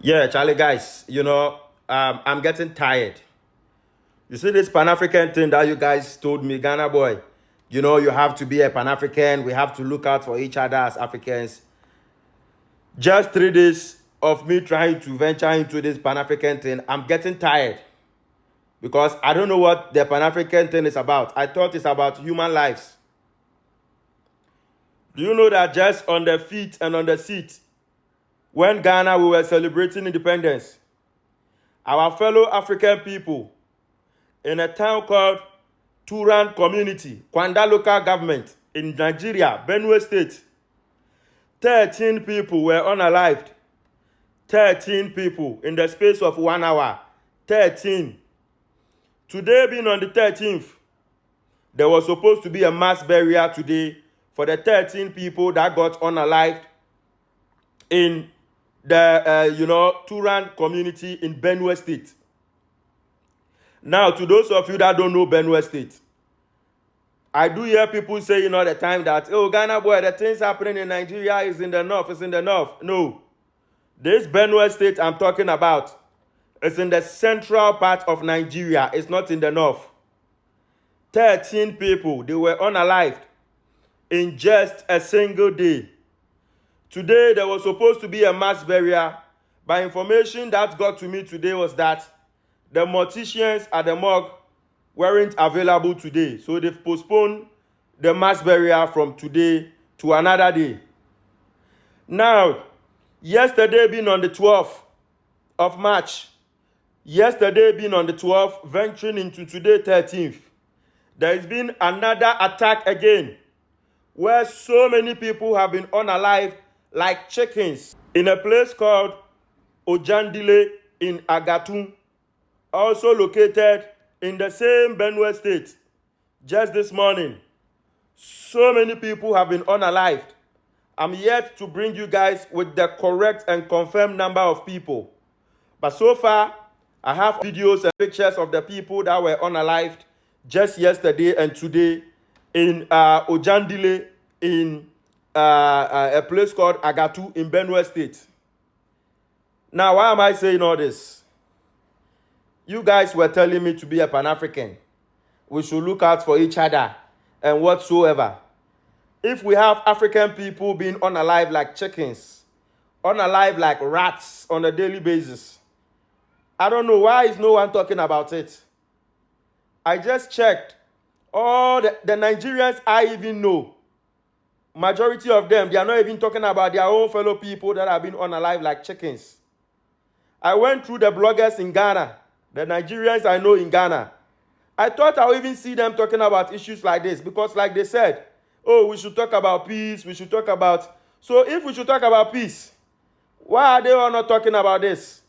Yeah, Charlie, guys, I'm getting tired. You see this Pan African thing that you guys told me, Ghana boy, you have to be a Pan African. We have to look out for each other as Africans. Just 3 days of me trying to venture into this Pan African thing, I'm getting tired because I don't know what the Pan African thing is about. I thought it's about human lives. Do you know that just on the feet and on the seat, when Ghana we were celebrating independence, our fellow African people in a town called Turan Community, Kwanda local government in Nigeria, Benue State, 13 people were unalived. 13 people in the space of 1 hour. 13. Today being on the 13th, there was supposed to be a mass burial today for the 13 people that got unalived in the Turan community in Benue State. Now, to those of you that don't know Benue State, I do hear people saying all the time that, oh, Ghana boy, the things happening in Nigeria is in the north, it's in the north. No. This Benue State I'm talking about is in the central part of Nigeria. It's not in the north. 13 people, they were unalived in just a single day. Today, there was supposed to be a mass burial. By information that got to me today was that the morticians at the morgue weren't available today. So they've postponed the mass burial from today to another day. Now, yesterday being on the 12th of March, venturing into today 13th, there has been another attack again where so many people have been unalived like chickens in a place called Ojandile in Agatu, also located in the same Benue State. Just this morning, so many people have been unalived. I'm yet to bring you guys with the correct and confirmed number of people. But so far, I have videos and pictures of the people that were unalived just yesterday and today in Ojandile in a place called Agatu in Benue State. Now, why am I saying all this? You guys were telling me to be a Pan-African. We should look out for each other and whatsoever. If we have African people being unalive like chickens, unalive like rats on a daily basis, I don't know why is no one talking about it. I just checked. All the Nigerians I even know, majority of them, they are not even talking about their own fellow people that have been unalive like chickens. I went through the bloggers in Ghana, the Nigerians I know in Ghana. I thought I would even see them talking about issues like this because like they said, oh, we should talk about peace, we should talk about... So if we should talk about peace, why are they all not talking about this?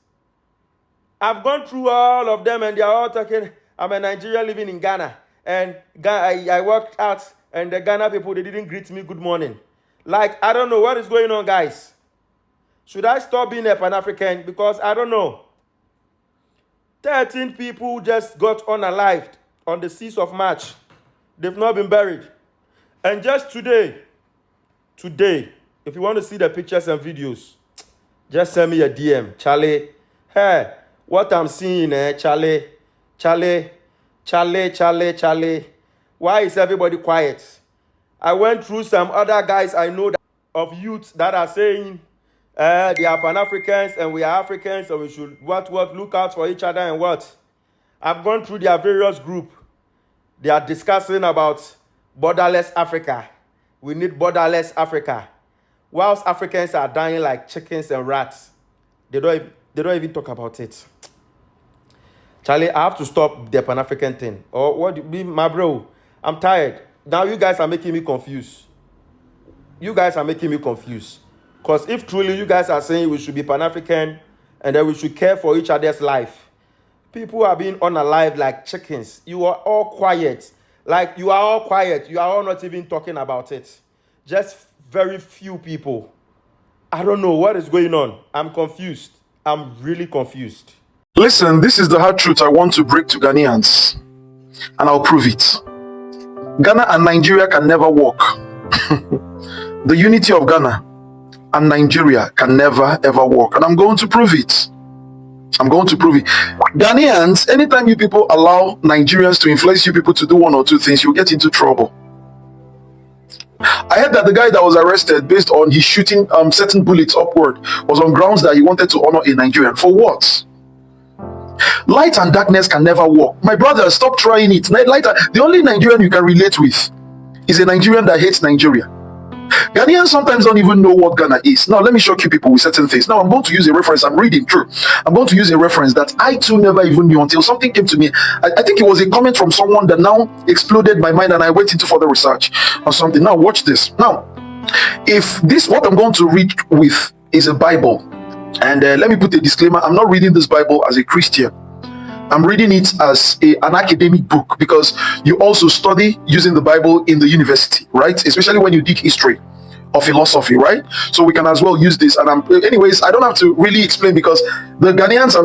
I've gone through all of them and they are all talking, I'm a Nigerian living in Ghana. And I worked out and the Ghana people, they didn't greet me good morning. Like, I don't know what is going on, guys. Should I stop being a Pan-African? Because I don't know. 13 people just got unalived on the 6th of March. They've not been buried. And just today, if you want to see the pictures and videos, just send me a DM. Charlie, hey, what I'm seeing, Charlie. Why is everybody quiet? I went through some other guys I know of youth that are saying they are Pan-Africans and we are Africans and we should look out for each other and what. I've gone through their various groups. They are discussing about borderless Africa. We need borderless Africa. Whilst Africans are dying like chickens and rats, they don't even talk about it. Charlie, I have to stop the Pan-African thing. Or what do you mean, my bro? I'm tired. Now you guys are making me confused. Because if truly you guys are saying we should be Pan-African and that we should care for each other's life, people are being unalived like chickens. You are all quiet. Like, you are all quiet. You are all not even talking about it. Just very few people. I don't know what is going on. I'm confused. I'm really confused. Listen, this is the hard truth I want to break to Ghanaians, and I'll prove it. Ghana and Nigeria can never work. The unity of Ghana and Nigeria can never ever work. And I'm going to prove it. I'm going to prove it. Ghanaians, anytime you people allow Nigerians to influence you people to do one or two things, you'll get into trouble. I heard that the guy that was arrested based on his shooting certain bullets upward was on grounds that he wanted to honor a Nigerian. For what? Light and darkness can never work. My brother, stop trying it. The only Nigerian you can relate with is a Nigerian that hates Nigeria. Ghanaians sometimes don't even know what Ghana is. Now, let me shock you people with certain things. Now, I'm going to use a reference. I'm reading through. I'm going to use a reference that I too never even knew until something came to me. I think it was a comment from someone that now exploded my mind, and I went into further research on something. Now, watch this. Now, if this, what I'm going to read with is a Bible, and let me put a disclaimer. I'm not reading this Bible as a Christian. I'm reading it as an academic book, because you also study using the Bible in the university, right? Especially when you dig history or philosophy, right? So we can as well use this. And anyways, I don't have to really explain, because the Ghanaians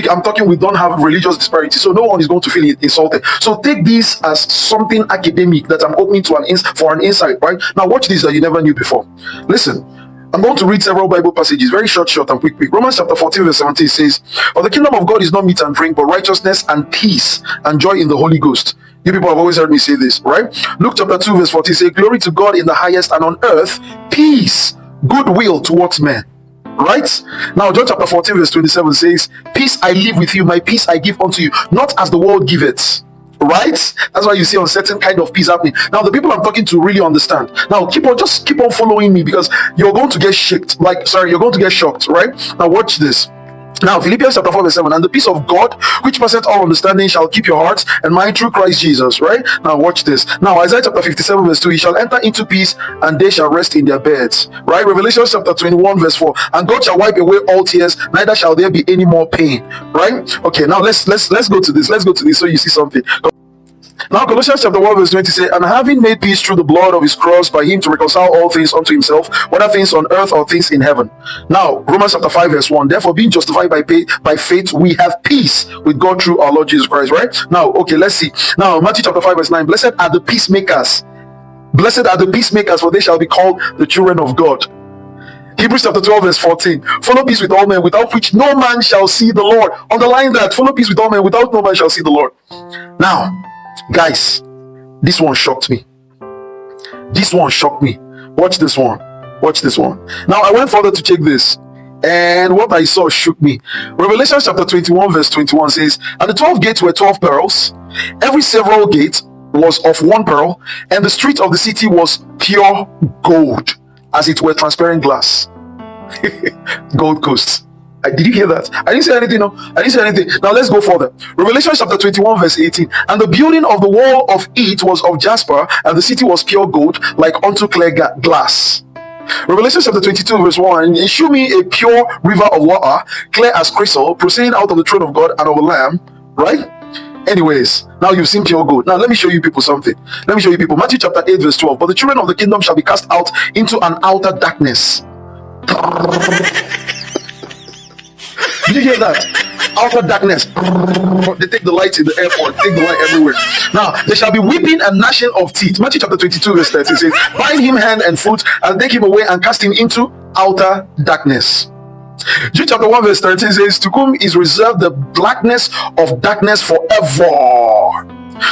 I'm talking with don't have religious disparity, so no one is going to feel insulted. So take this as something academic that I'm opening to for an insight, right? Now watch this that you never knew before. Listen. I'm going to read several Bible passages, very short and quick. Romans chapter 14 verse 17 says, "For the kingdom of God is not meat and drink, but righteousness and peace and joy in the Holy Ghost." You people have always heard me say this, right? Luke chapter 2 verse 14 says, "Glory to God in the highest, and on earth peace, goodwill towards men." Right? Now John chapter 14 verse 27 says, "Peace I leave with you, my peace I give unto you, not as the world giveth." Right? That's why you see uncertain kind of peace happening. Now the people I'm talking to really understand. Now just keep on following me, because you're going to get shocked. You're going to get shocked, right? Now watch this. Now Philippians chapter 4 verse 7, "And the peace of God, which passeth all understanding, shall keep your hearts and mind through Christ Jesus." Right? Now watch this. Now Isaiah chapter 57 verse 2, "He shall enter into peace, and they shall rest in their beds." Right? Revelation chapter 21 verse 4, "And God shall wipe away all tears, neither shall there be any more pain." Right? Okay, now let's go to this. Let's go to this so you see something. Now Colossians chapter 1 verse 20 says, "And having made peace through the blood of his cross, by him to reconcile all things unto himself, whether things on earth or things in heaven." Now Romans chapter 5 verse 1, "Therefore being justified by faith, we have peace with God through our Lord Jesus Christ." Right? Now, okay, let's see. Now Matthew chapter 5 verse 9, "Blessed are the peacemakers. Blessed are the peacemakers, for they shall be called the children of God." Hebrews chapter 12 verse 14, "Follow peace with all men, without which no man shall see the Lord." Underline that. Follow peace with all men, without no man shall see the Lord. Now, guys, this one shocked me. This one shocked me. Watch this one. Watch this one. Now I went further to check this, and what I saw shook me. Revelation chapter 21 verse 21 says, "And the 12 gates were 12 pearls. Every several gate was of one pearl, and the street of the city was pure gold, as it were transparent glass." Gold coast. Did you hear that? I didn't say anything. No, I didn't say anything. Now let's go further. Revelation chapter 21 verse 18, "And the building of the wall of it was of jasper, and the city was pure gold, like unto clear glass." Revelation chapter 22 verse 1, "And he shewed me a pure river of water, clear as crystal, proceeding out of the throne of God and of the Lamb." Right? Anyways, now you've seen pure gold. Now let me show you people something. Let me show you people. Matthew chapter 8 verse 12, "But the children of the kingdom shall be cast out into an outer darkness." Did you hear that? Outer darkness. They take the lights in the airport, take the light everywhere. Now there shall be weeping and gnashing of teeth. Matthew chapter 22 verse 30 says, "Bind him hand and foot, and take him away and cast him into outer darkness." Jude chapter 1 verse 13 says, "To whom is reserved the blackness of darkness forever."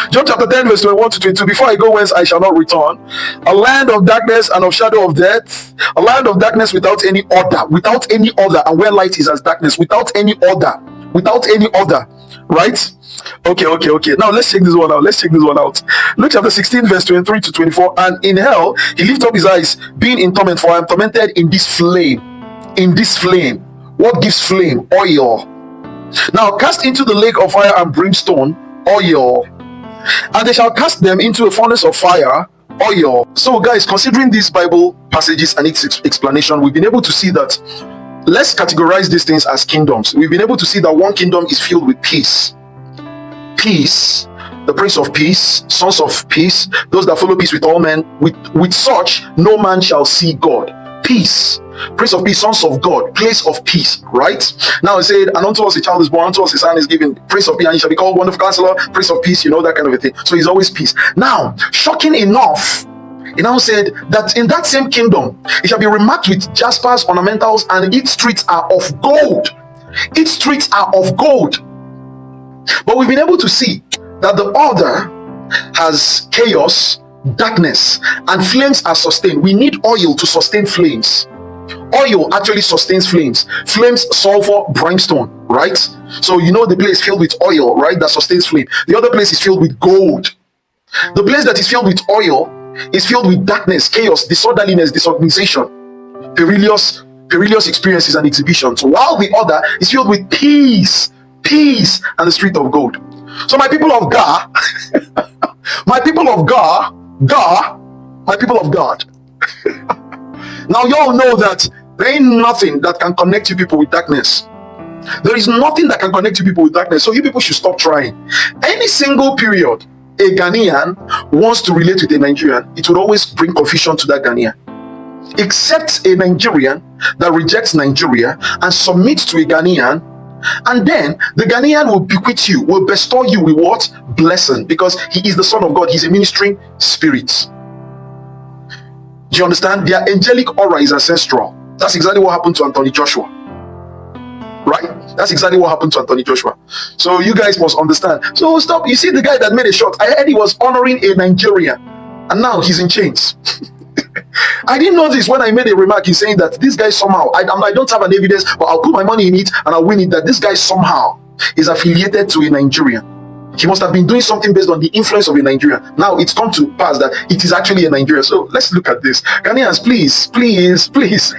John chapter 10 verse 21 to 22, "Before I go whence I shall not return, a land of darkness and of shadow of death, a land of darkness without any order," and where light is as darkness, without any order, right? Okay. Now let's check this one out. Luke chapter 16 verse 23 to 24, "And in hell he lifted up his eyes, being in torment, for I am tormented in this flame." What gives flame? Oil. "Now cast into the lake of fire and brimstone." Oil. "And they shall cast them into a furnace of fire." Oil. So guys, considering these Bible passages and its explanation, we've been able to see that, let's categorize these things as kingdoms. We've been able to see that one kingdom is filled with peace. Peace, the Prince of Peace, Sons of Peace, those that follow peace with all men. With such no man shall see God. Peace, Prince of Peace, Sons of God, place of peace. Right? Now it said, "And unto us a child is born, unto us a son is given, Prince of Peace, and he shall be called Wonderful Counselor, Prince of Peace." You know, that kind of a thing. So he's always peace. Now, shocking enough, He now said that in that same kingdom, it shall be remarked with jaspers, ornamentals, and its streets are of gold. Its streets are of gold. But we've been able to see that the order has chaos, darkness, and flames are sustained. We need oil to sustain flames. Oil actually sustains flames. Flames, sulfur, brimstone, right? So you know the place filled with oil, right, that sustains flame. The other place is filled with gold. The place that is filled with oil is filled with darkness, chaos, disorderliness, disorganization, perilous experiences and exhibitions, while the other is filled with peace, and the street of gold. So my people of God, my people of God, my people of God. Now y'all know that there ain't nothing that can connect you people with darkness. There is nothing that can connect you people with darkness. So you people should stop trying. Any single period a Ghanaian wants to relate with a Nigerian, it would always bring confusion to that Ghanaian. Except a Nigerian that rejects Nigeria and submits to a Ghanaian, and then the Ghanaian will bequeath you, will bestow you with what? Blessing, because he is the Son of God. He's a ministering spirit. Do you understand? Their angelic aura is ancestral. That's exactly what happened to Anthony Joshua. Right? That's exactly what happened to Anthony Joshua. So you guys must understand. So stop. You see the guy that made a shot, I heard he was honoring a Nigerian, and now he's in chains. I didn't know this when I made a remark. He's saying that this guy somehow, I don't have an evidence, but I'll put my money in it and I'll win it, that this guy somehow is affiliated to a Nigerian. He must have been doing something based on the influence of a Nigerian. Now it's come to pass that it is actually a Nigerian. So let's look at this. Ghanaians, please.